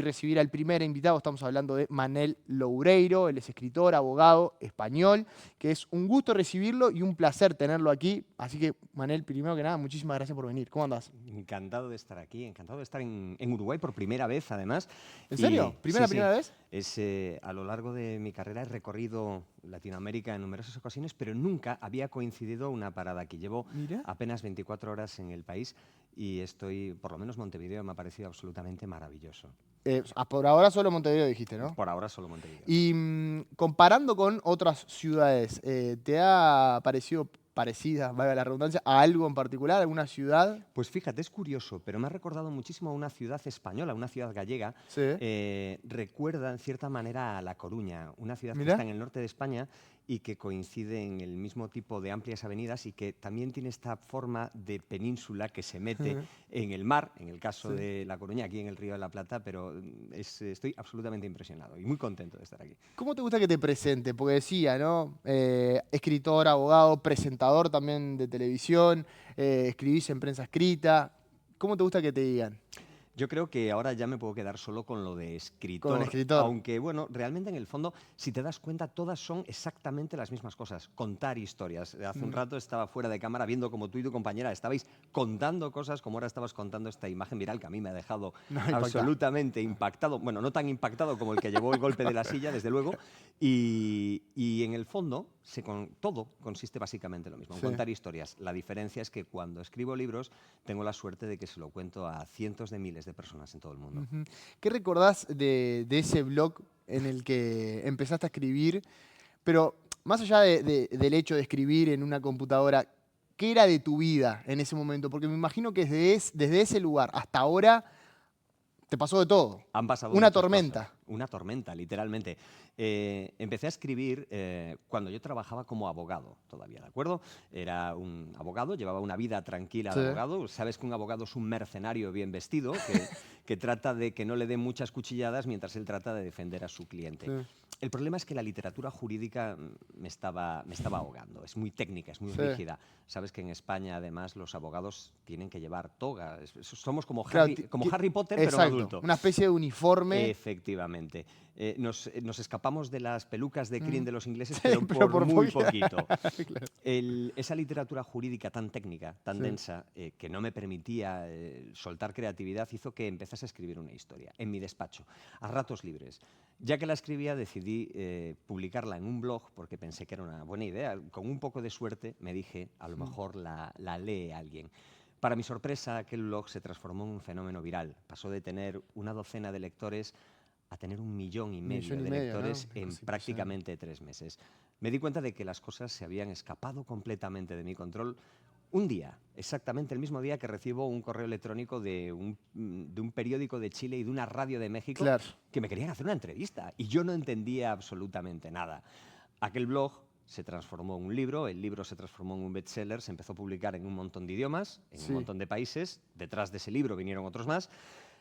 Recibir al primer invitado, estamos hablando de Manel Loureiro, él es escritor, abogado español, que es un gusto recibirlo y un placer tenerlo aquí. Así que, Manel, primero que nada, muchísimas gracias por venir. ¿Cómo andás? Encantado de estar aquí, encantado de estar en Uruguay por primera vez, además. ¿En Y serio? sí, ¿Primera sí, vez? a lo largo de mi carrera he recorrido Latinoamérica en numerosas ocasiones, pero nunca había coincidido una parada aquí. Llevo Mira. apenas 24 horas en el país y estoy, por lo menos Montevideo me ha parecido absolutamente maravilloso. Por ahora solo Montevideo dijiste, ¿no? Por ahora solo Montevideo, sí. Y comparando con otras ciudades, ¿te ha parecido parecida, valga la redundancia, a algo en particular, alguna ciudad? Pues fíjate, es curioso, pero me ha recordado muchísimo a una ciudad española, una ciudad gallega. Sí. Recuerda en cierta manera a La Coruña, una ciudad que está Mira. en el norte de España y que coincide en el mismo tipo de amplias avenidas y que también tiene esta forma de península que se mete en el mar, en el caso Sí. de La Coruña, aquí en el Río de la Plata, pero estoy absolutamente impresionado y muy contento de estar aquí. ¿Cómo te gusta que te presente? Porque decía, ¿no? Escritor, abogado, presentador también de televisión, escribís en prensa escrita. ¿Cómo te gusta que te digan? Yo creo que ahora ya me puedo quedar solo con lo de Con escritor, escritor. aunque bueno, realmente en el fondo, si te das cuenta, todas son exactamente las mismas cosas, contar historias. Hace un Mm. rato estaba fuera de cámara viendo como tú y tu compañera estabais contando cosas, como ahora estabas contando esta imagen viral que a mí me ha dejado No, impacta. absolutamente impactado. Bueno, no tan impactado como el que llevó el golpe de la silla, desde luego. Y en el fondo, todo consiste básicamente en lo mismo, en Sí. contar historias. La diferencia es que cuando escribo libros tengo la suerte de que se lo cuento a cientos de miles de personas en todo el mundo. Ujú. ¿Qué recordás de ese blog en el que empezaste a escribir? Pero más allá del hecho de escribir en una computadora, ¿qué era de tu vida en ese momento? Porque me imagino que desde ese lugar hasta ahora te pasó de todo. Han pasado Una muchas cosas. tormenta. Una tormenta, literalmente. Empecé a escribir cuando yo trabajaba como abogado todavía, ¿de acuerdo? Era un abogado, llevaba una vida tranquila Sí. de abogado. Sabes que un abogado es un mercenario bien vestido que trata de que no le den muchas cuchilladas mientras él trata de defender a su cliente. Sí. El problema es que la literatura jurídica me estaba ahogando. Es muy técnica, es muy Sí. rígida. Sabes que en España, además, los abogados tienen que llevar toga. Somos como Claro, Harry Potter, pero en exacto. adulto. Una especie de uniforme. Efectivamente. Nos escapamos de las pelucas de crin Mm. de los ingleses, Sí, pero pero por por muy poquito. poquito. Claro. Esa literatura jurídica tan técnica, tan Sí. densa, que no me permitía soltar creatividad, hizo que empezase a escribir una historia en mi despacho, a ratos libres. Ya que la escribía, decidí publicarla en un blog porque pensé que era una buena idea. Con un poco de suerte me dije, a lo mejor la lee alguien. Para mi sorpresa, aquel blog se transformó en un fenómeno viral. Pasó de tener una docena de lectores a tener 1,5 millones Millón y de medio, ¿no? lectores Una en cosa impresionante. prácticamente 3 meses. Me di cuenta de que las cosas se habían escapado completamente de mi control un día, exactamente el mismo día que recibo un correo electrónico de un periódico de Chile y de una radio de México Claro. que me querían hacer una entrevista y yo no entendía absolutamente nada. Aquel blog se transformó en un libro, el libro se transformó en un bestseller, se empezó a publicar en un montón de idiomas, en un Sí. montón de países, detrás de ese libro vinieron otros más,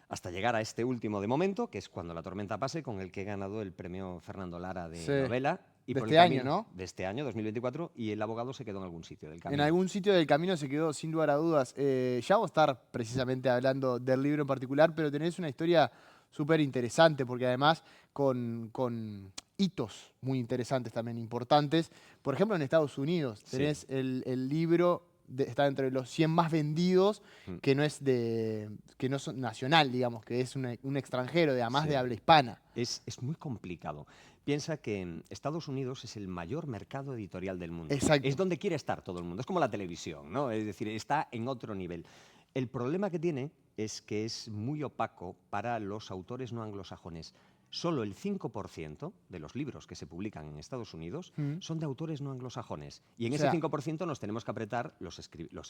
hasta llegar a este último de momento, que es Cuando la tormenta pase, con el que he ganado el premio Fernando Lara Sí. de novela, y De por el este año, camino ¿no? de este año, 2024, y el abogado se quedó en algún sitio del En camino. algún sitio del camino se quedó, sin lugar a dudas. Ya vamos a estar precisamente hablando del libro en particular, pero tenés una historia súper interesante, porque además con hitos muy interesantes también, importantes. Por ejemplo, en Estados Unidos Sí. tenés el libro, está entre los 100 más vendidos, Mm. que no es que no es nacional, digamos, que es un extranjero, además de Sí. habla hispana. Es muy complicado. Piensa que Estados Unidos es el mayor mercado editorial del mundo. Es Exacto. donde quiere estar todo el mundo. Es como la televisión, ¿no? Es decir, está en otro nivel. El problema que tiene es que es muy opaco para los autores no anglosajones. Solo el 5% de los libros que se publican en Estados Unidos Mm. son de autores no anglosajones. Y O en ese sea, 5% nos tenemos que apretar los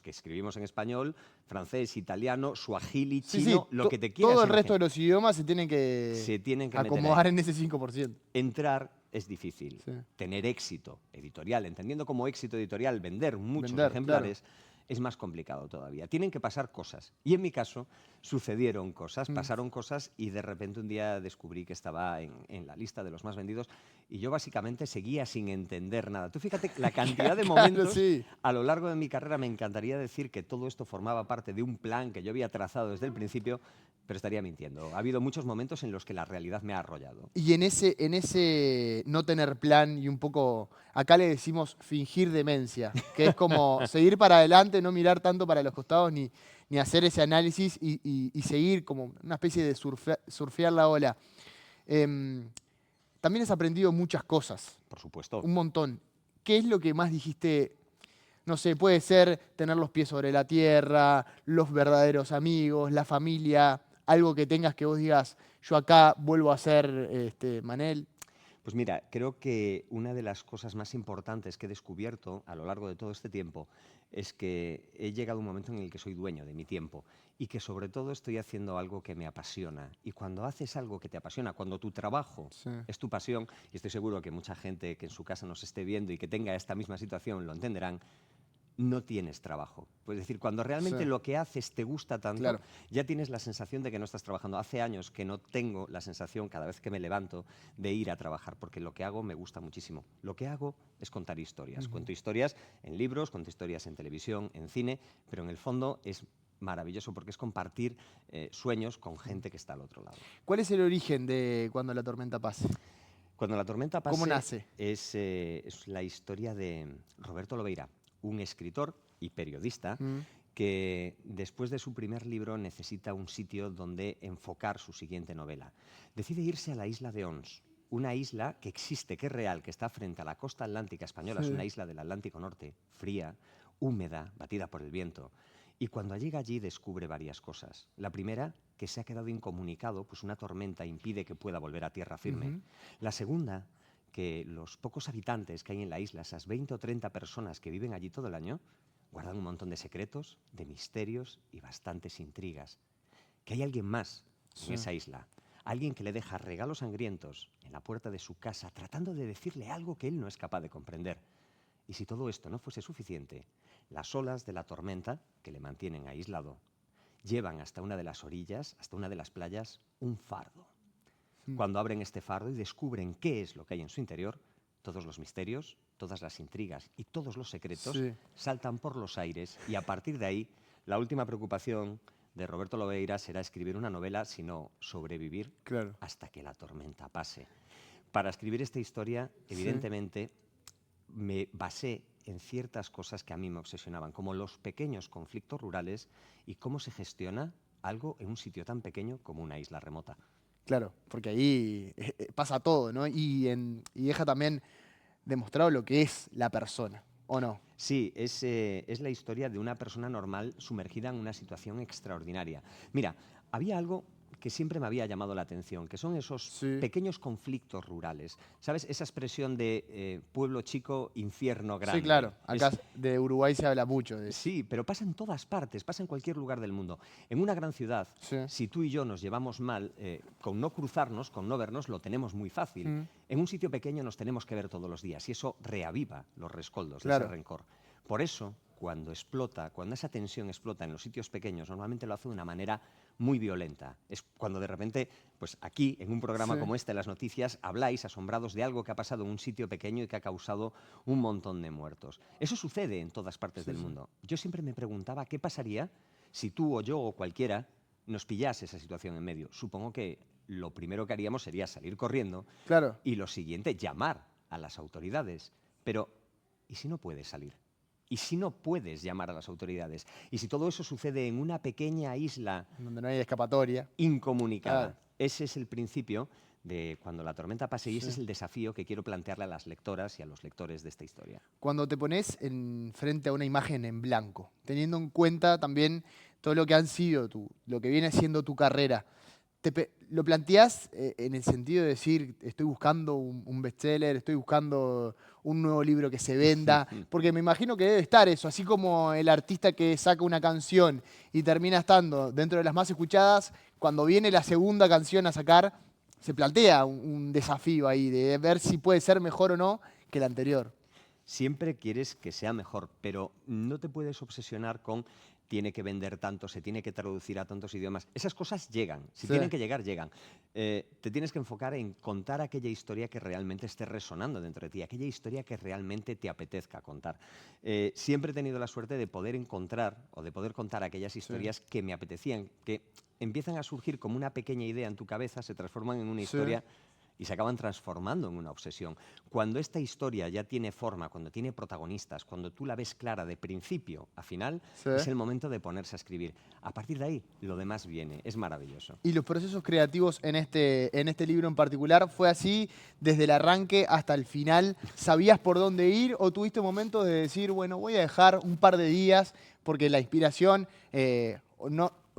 que escribimos en español, francés, italiano, suajili, sí, sí, chino, lo que te todo quieras el resto imaginar. de los idiomas se tienen que Se tienen que meter acomodar ahí. en ese 5%. Entrar es difícil. Sí. Tener éxito editorial, entendiendo como éxito editorial vender muchos Vender, claro. ejemplares, es más complicado todavía. Tienen que pasar cosas. Y en mi caso sucedieron cosas, pasaron cosas y de repente un día descubrí que estaba en la lista de los más vendidos y yo básicamente seguía sin entender nada. Tú fíjate la cantidad de momentos sí. a lo largo de mi carrera. Me encantaría decir que todo esto formaba parte de un plan que yo había trazado desde el principio, pero estaría mintiendo. Ha habido muchos momentos en los que la realidad me ha arrollado. Y en ese no tener plan y un poco, acá le decimos fingir demencia, que es como seguir para adelante, no mirar tanto para los costados ni hacer ese análisis y seguir como una especie de surfear la ola. Em, También has aprendido muchas cosas, Por supuesto. un montón. ¿Qué es lo que más dijiste? No sé, puede ser tener los pies sobre la tierra, los verdaderos amigos, la familia, algo que tengas que vos digas, yo acá vuelvo a ser Manel. Pues mira, creo que una de las cosas más importantes que he descubierto a lo largo de todo este tiempo es que he llegado a un momento en el que soy dueño de mi tiempo y que sobre todo estoy haciendo algo que me apasiona. Y cuando haces algo que te apasiona, cuando tu trabajo Sí. es tu pasión, y estoy seguro que mucha gente que en su casa nos esté viendo y que tenga esta misma situación lo entenderán, no tienes trabajo. Es decir, cuando realmente Sí. lo que haces te gusta tanto, Claro. ya tienes la sensación de que no estás trabajando. Hace años que no tengo la sensación, cada vez que me levanto, de ir a trabajar, porque lo que hago me gusta muchísimo. Lo que hago es contar historias. Cuento historias en libros, cuento historias en televisión, en cine, pero en el fondo es maravilloso porque es compartir sueños con gente que está al otro lado. ¿Cuál es el origen de Cuando la tormenta pase? Cuando la tormenta ¿Cómo pase nace? es la historia de Roberto Lobeira, un escritor y periodista Mm, que después de su primer libro necesita un sitio donde enfocar su siguiente novela. Decide irse a la isla de Ons, una isla que existe, que es real, que está frente a la costa atlántica española, es sí. una isla del Atlántico Norte, fría, húmeda, batida por el viento. Y cuando llega allí descubre varias cosas. La primera, que se ha quedado incomunicado, pues una tormenta impide que pueda volver a tierra firme. Ujú. La segunda, que los pocos habitantes que hay en la isla, esas 20 o 30 personas que viven allí todo el año, guardan un montón de secretos, de misterios y bastantes intrigas. Que hay alguien más en Sí. esa isla. Alguien que le deja regalos sangrientos en la puerta de su casa, tratando de decirle algo que él no es capaz de comprender. Y si todo esto no fuese suficiente, las olas de la tormenta, que le mantienen aislado, llevan hasta una de las orillas, hasta una de las playas, un fardo. Cuando abren este fardo y descubren qué es lo que hay en su interior, todos los misterios, todas las intrigas y todos los secretos Sí. saltan por los aires y a partir de ahí la última preocupación de Roberto Lobeira será escribir una novela, sino sobrevivir Claro. hasta que la tormenta pase. Para escribir esta historia, Sí. evidentemente, me basé en ciertas cosas que a mí me obsesionaban, como los pequeños conflictos rurales y cómo se gestiona algo en un sitio tan pequeño como una isla remota. Claro, porque ahí pasa todo, ¿no? Y deja también demostrado lo que es la persona, ¿o no? Sí, es la historia de una persona normal sumergida en una situación extraordinaria. Mira, había algo que siempre me había llamado la atención, que son esos Sí. pequeños conflictos rurales. ¿Sabes? Esa expresión de pueblo chico, infierno grande. Sí, claro. Acá Es- de Uruguay se habla mucho de eso. Sí, pero pasa en todas partes, pasa en cualquier lugar del mundo. En una gran ciudad, Sí. si tú y yo nos llevamos mal, con no cruzarnos, con no vernos, lo tenemos muy fácil. Mm. En un sitio pequeño nos tenemos que ver todos los días y eso reaviva los rescoldos de Claro. ese rencor. Por eso, cuando explota, cuando esa tensión explota en los sitios pequeños, normalmente lo hace de una manera muy violenta. Es cuando de repente, pues aquí, en un programa Sí. como este, en las noticias, habláis asombrados de algo que ha pasado en un sitio pequeño y que ha causado un montón de muertos. Eso sucede en todas partes Sí, del sí. mundo. Yo siempre me preguntaba qué pasaría si tú o yo o cualquiera nos pillase esa situación en medio. Supongo que lo primero que haríamos sería salir corriendo Claro. y lo siguiente, llamar a las autoridades. Pero, ¿y si no puedes salir? ¿Y si no puedes llamar a las autoridades? ¿Y si todo eso sucede en una pequeña isla Donde no hay escapatoria. incomunicada? Claro. Ese es el principio de Cuando la tormenta pase y ese Sí. es el desafío que quiero plantearle a las lectoras y a los lectores de esta historia. Cuando te pones frente a una imagen en blanco, teniendo en cuenta también todo lo que han sido lo que viene siendo tu carrera, ¿lo planteás en el sentido de decir, estoy buscando un bestseller, estoy buscando un nuevo libro que se venda? Porque me imagino que debe estar eso, así como el artista que saca una canción y termina estando dentro de las más escuchadas, cuando viene la segunda canción a sacar, se plantea un desafío ahí de ver si puede ser mejor o no que la anterior. siempre quieres que sea mejor, pero no te puedes obsesionar con tiene que vender tanto, se tiene que traducir a tantos idiomas. Esas cosas llegan, si Sí. tienen que llegar, llegan. Te tienes que enfocar en contar aquella historia que realmente esté resonando dentro de ti, aquella historia que realmente te apetezca contar. Siempre he tenido la suerte de poder encontrar o de poder contar aquellas historias que me apetecían, que empiezan a surgir como una pequeña idea en tu cabeza, se transforman en una Sí. historia y se acaban transformando en una obsesión. Cuando esta historia ya tiene forma, cuando tiene protagonistas, cuando tú la ves clara de principio a final, Sí. es el momento de ponerse a escribir. A partir de ahí, lo demás viene. Es maravilloso. Y los procesos creativos en este libro en particular, ¿fue así desde el arranque hasta el final? ¿Sabías por dónde ir o tuviste momentos de decir, bueno, voy a dejar un par de días porque la inspiración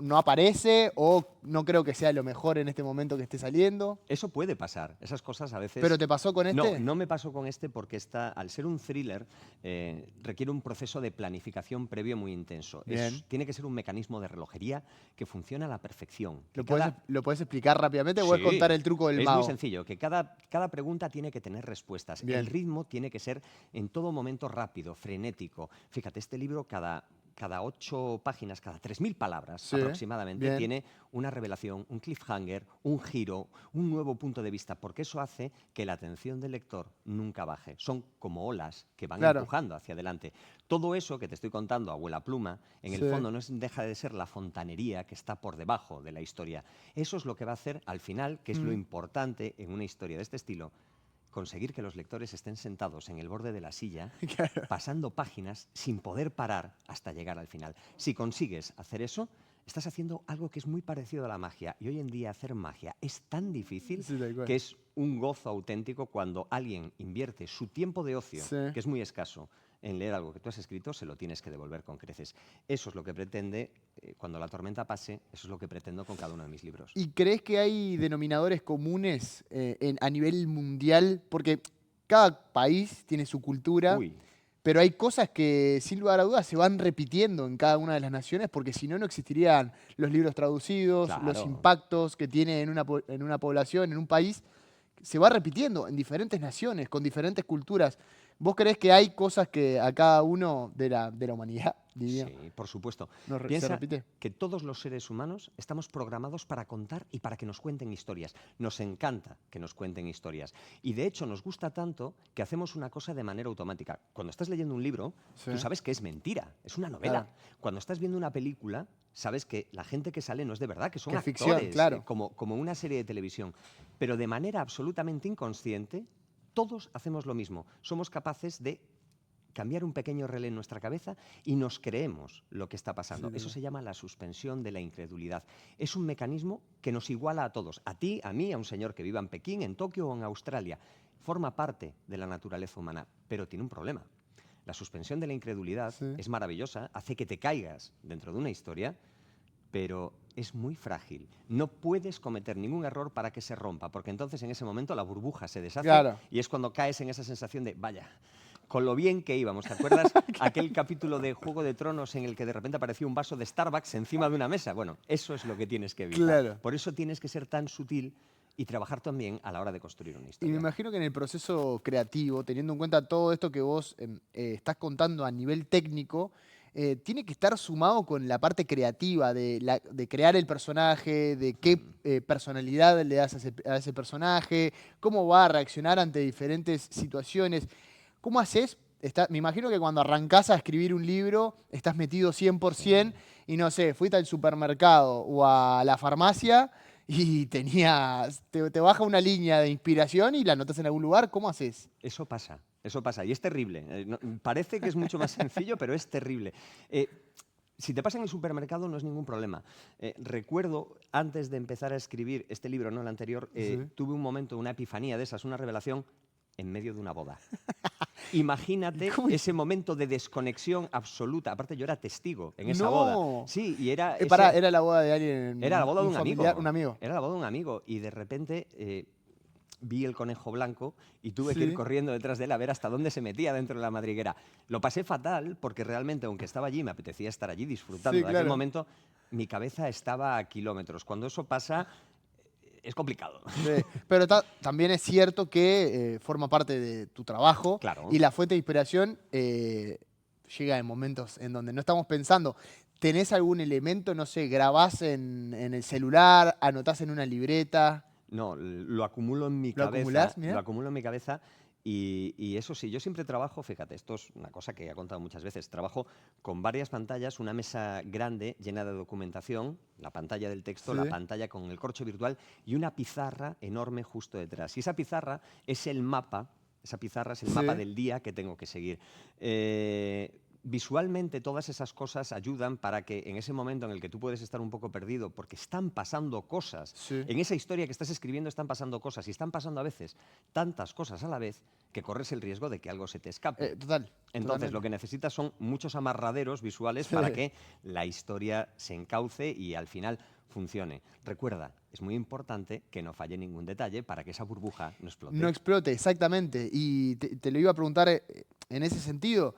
no aparece o no creo que sea lo mejor en este momento que esté saliendo? Eso puede pasar. Esas cosas a veces... ¿Pero te pasó con No, este? no me pasó con este porque al ser un thriller, requiere un proceso de planificación previo muy intenso. Bien. Tiene que ser un mecanismo de relojería que funciona a la perfección. Que ¿Lo puedes explicar rápidamente o Sí, puedes contar el truco del es mago? muy sencillo, que cada pregunta tiene que tener respuestas. Bien. El ritmo tiene que ser en todo momento rápido, frenético. Fíjate, este libro cada 8 páginas, cada 3.000 palabras Sí, aproximadamente, bien. tiene una revelación, un cliffhanger, un giro, un nuevo punto de vista, porque eso hace que la atención del lector nunca baje. Son como olas que van Claro. empujando hacia adelante. Todo eso que te estoy contando, abuela pluma, en el Sí. fondo deja de ser la fontanería que está por debajo de la historia. Eso es lo que va a hacer al final, que es lo importante en una historia de este estilo, conseguir que los lectores estén sentados en el borde de la silla, Claro. pasando páginas sin poder parar hasta llegar al final. Si consigues hacer eso, estás haciendo algo que es muy parecido a la magia. Y hoy en día hacer magia es tan difícil Sí, tal cual. que es un gozo auténtico cuando alguien invierte su tiempo de ocio, Sí. que es muy escaso, en leer algo que tú has escrito, se lo tienes que devolver con creces. Eso es lo que pretende, cuando la tormenta pase, eso es lo que pretendo con cada uno de mis libros. ¿Y crees que hay denominadores comunes a nivel mundial? Porque cada país tiene su cultura, Uy, pero hay cosas que sin lugar a dudas se van repitiendo en cada una de las naciones porque si no, no existirían los libros traducidos, los claro. impactos que tiene en una población, en un país. Se va repitiendo en diferentes naciones, con diferentes culturas. ¿Vos creés que hay cosas que a cada uno de la humanidad, diría, Sí, por supuesto. se Piensa repite? que todos los seres humanos estamos programados para contar y para que nos cuenten historias. Nos encanta que nos cuenten historias. Y de hecho nos gusta tanto que hacemos una cosa de manera automática. Cuando estás leyendo un libro, Sí. tú sabes que es mentira, es una novela. Claro. Cuando estás viendo una película, sabes que la gente que sale no es de verdad, que son Que es actores, ficción, claro. como una serie de televisión. Pero de manera absolutamente inconsciente, todos hacemos lo mismo. Somos capaces de cambiar un pequeño relé en nuestra cabeza y nos creemos lo que está pasando. Sí, Eso sí. se llama la suspensión de la incredulidad. Es un mecanismo que nos iguala a todos, a ti, a mí, a un señor que viva en Pekín, en Tokio o en Australia. Forma parte de la naturaleza humana, pero tiene un problema. La suspensión de la incredulidad Sí. es maravillosa, hace que te caigas dentro de una historia, pero es muy frágil. No puedes cometer ningún error para que se rompa, porque entonces en ese momento la burbuja se deshace Claro. y es cuando caes en esa sensación de, vaya, con lo bien que íbamos. ¿Te acuerdas aquel capítulo de Juego de Tronos en el que de repente apareció un vaso de Starbucks encima de una mesa? Bueno, eso es lo que tienes que evitar. Claro. Por eso tienes que ser tan sutil y trabajar también a la hora de construir una Y me historia. imagino que en el proceso creativo, teniendo en cuenta todo esto que vos estás contando a nivel técnico, tiene que estar sumado con la parte creativa de crear el personaje, de qué personalidad le das a ese personaje, cómo va a reaccionar ante diferentes situaciones. ¿Cómo haces? Me imagino que cuando arrancás a escribir un libro, estás metido 100% y no sé, fuiste al supermercado o a la farmacia y te baja una línea de inspiración y la anotas en algún lugar. ¿Cómo haces? Eso pasa y es terrible. Parece que es mucho más sencillo, pero es terrible. Si te pasa en el supermercado no es ningún problema. Recuerdo, antes de empezar a escribir este libro, no el anterior, Sí. tuve un momento, una epifanía de esas, una revelación en medio de una boda. Imagínate ¿Cómo? ese momento de desconexión absoluta. Aparte, yo era testigo en esa ¡No! boda. Sí, y era Pará, era la boda de alguien, era la boda de un familiar, amigo. un amigo. Era la boda de un amigo. Y de repente vi el conejo blanco y tuve que Sí. ir corriendo detrás de él a ver hasta dónde se metía dentro de la madriguera. Lo pasé fatal porque realmente, aunque estaba allí, me apetecía estar allí disfrutando Sí, de aquel claro. momento, mi cabeza estaba a kilómetros. Cuando eso pasa, es complicado. Sí, pero también es cierto que forma parte de tu trabajo Claro. y la fuente de inspiración llega en momentos en donde no estamos pensando. ¿Tenés algún elemento, no sé, grabás en el celular, anotás en una libreta? No, lo acumulo en mi ¿Lo acumulás? cabeza, lo Mira. acumulo en mi cabeza y eso sí, yo siempre trabajo, fíjate, esto es una cosa que he contado muchas veces, trabajo con varias pantallas, una mesa grande llena de documentación, la pantalla del texto, la Sí. pantalla con el corcho virtual y una pizarra enorme justo detrás. Y esa pizarra es el mapa, esa pizarra es el mapa Sí. del día que tengo que seguir. Visualmente todas esas cosas ayudan para que en ese momento en el que tú puedes estar un poco perdido porque están pasando cosas, Sí. en esa historia que estás escribiendo están pasando cosas y están pasando a veces tantas cosas a la vez que corres el riesgo de que algo se te escape. Total. Entonces, lo que necesitas son muchos amarraderos visuales Sí. para que la historia se encauce y al final funcione. Recuerda, es muy importante que no falle ningún detalle para que esa burbuja no explote. No explote, exactamente. Y te lo iba a preguntar en ese sentido.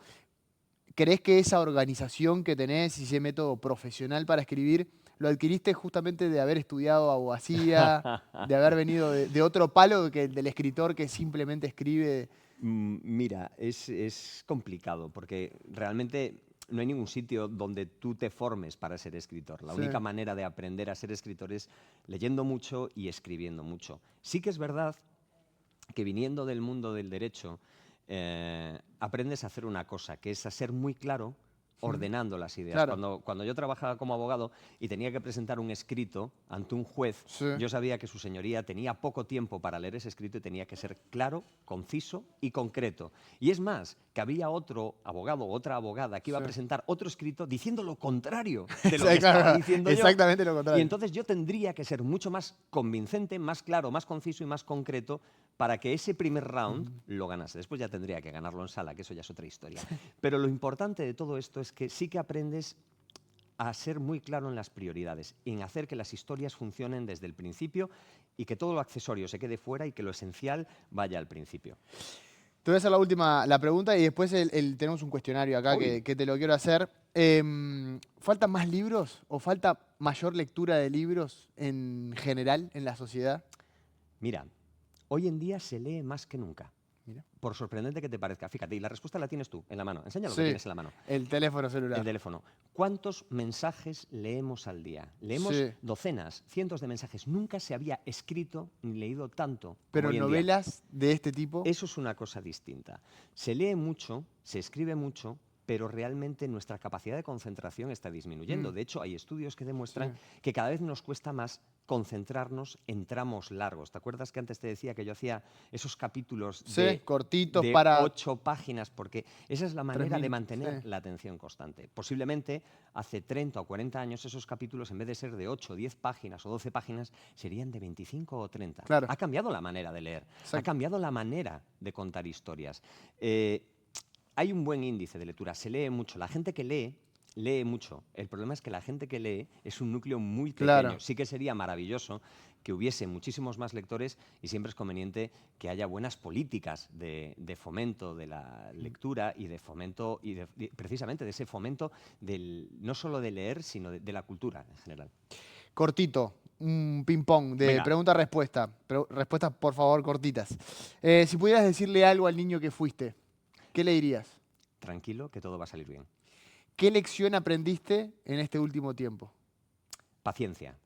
¿Crees que esa organización que tenés y ese método profesional para escribir lo adquiriste justamente de haber estudiado abogacía, de haber venido de otro palo que el del escritor que simplemente escribe? Mira, es complicado porque realmente no hay ningún sitio donde tú te formes para ser escritor. La Sí, única manera de aprender a ser escritor es leyendo mucho y escribiendo mucho. Sí que es verdad que viniendo del mundo del derecho, aprendes a hacer una cosa, que es a ser muy claro ordenando las ideas. claro. Cuando yo trabajaba como abogado y tenía que presentar un escrito ante un juez, Sí, yo sabía que su señoría tenía poco tiempo para leer ese escrito y tenía que ser claro, conciso y concreto. Y es más, que había otro abogado o otra abogada que iba a sí. presentar otro escrito diciendo lo contrario de lo que Claro, estaba diciendo yo. exactamente lo Y contrario. entonces yo tendría que ser mucho más convincente, más claro, más conciso y más concreto para que ese primer round lo ganase. Después ya tendría que ganarlo en sala, que eso ya es otra historia. Pero lo importante de todo esto es que sí que aprendes a ser muy claro en las prioridades, en hacer que las historias funcionen desde el principio y que todo lo accesorio se quede fuera y que lo esencial vaya al principio. Te voy a hacer la pregunta y después tenemos un cuestionario acá Uy. que te lo quiero hacer. ¿Faltan más libros o falta mayor lectura de libros en general en la sociedad? Mira, hoy en día se lee más que nunca. Mira. Por sorprendente que te parezca. Fíjate, y la respuesta la tienes tú, en la mano. Enseña lo que Sí, tienes en la mano. el teléfono El celular. teléfono. ¿Cuántos mensajes leemos al día? Leemos Sí, docenas, cientos de mensajes. Nunca se había escrito ni leído tanto como pero hoy en día. novelas de este tipo. Eso es una cosa distinta. Se lee mucho, se escribe mucho, pero realmente nuestra capacidad de concentración está disminuyendo. Mm, De hecho, hay estudios que sí. demuestran que cada vez nos cuesta más concentrarnos en tramos largos. ¿Te acuerdas que antes te decía que yo hacía esos capítulos Sí, cortitos de para 8 páginas? Porque esa es la 3 manera de minutos. mantener Sí. la atención constante. Posiblemente hace 30 o 40 años esos capítulos, en vez de ser de 8, 10 páginas o 12 páginas, serían de 25 o 30. Claro, Ha cambiado la manera de leer, ha exacto. cambiado la manera de contar historias. Hay un buen índice de lectura, se lee mucho. La gente que lee mucho. El problema es que la gente que lee es un núcleo muy pequeño. Claro. Sí que sería maravilloso que hubiese muchísimos más lectores y siempre es conveniente que haya buenas políticas de fomento de la lectura y de fomento, precisamente de ese fomento no solo de leer, sino de la cultura en general. Cortito, un ping-pong de Venga, pregunta-respuesta. Respuestas, por favor, cortitas. Si pudieras decirle algo al niño que fuiste, ¿qué le dirías? tranquilo, que todo va a salir bien. ¿Qué lección aprendiste en este último tiempo? Paciencia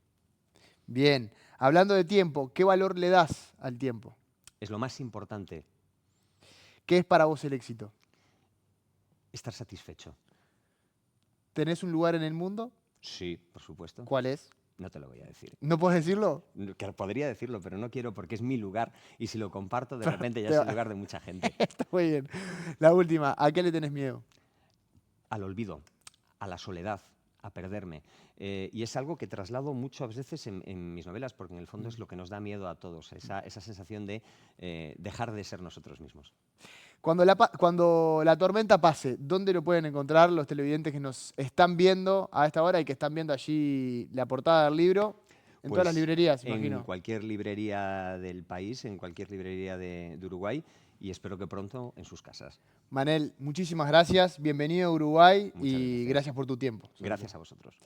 Bien. Hablando de tiempo, ¿qué valor le das al tiempo? es lo más importante, ¿Qué es para vos el éxito? estar satisfecho. ¿Tenés un lugar en el mundo? Sí, por supuesto. ¿Cuál es? No te lo voy a decir. ¿No puedes decirlo? Que podría decirlo, pero no quiero porque es mi lugar y si lo comparto de Pero repente ya te es va- el lugar de mucha gente. Está muy bien. La última, ¿a qué le tenés miedo? Al olvido, a la soledad, a perderme. Y es algo que traslado muchas veces en mis novelas porque en el fondo es lo que nos da miedo a todos, esa sensación de dejar de ser nosotros mismos. Cuando la tormenta pase, ¿dónde lo pueden encontrar los televidentes que nos están viendo a esta hora y que están viendo allí la portada del libro? En todas las Pues librerías, en imagino. cualquier librería del país, en cualquier librería de Uruguay y espero que pronto en sus casas. Manel, muchísimas gracias. Bienvenido a Uruguay Muchas y gracias. gracias por tu tiempo. Sobre todo. Gracias a vosotros.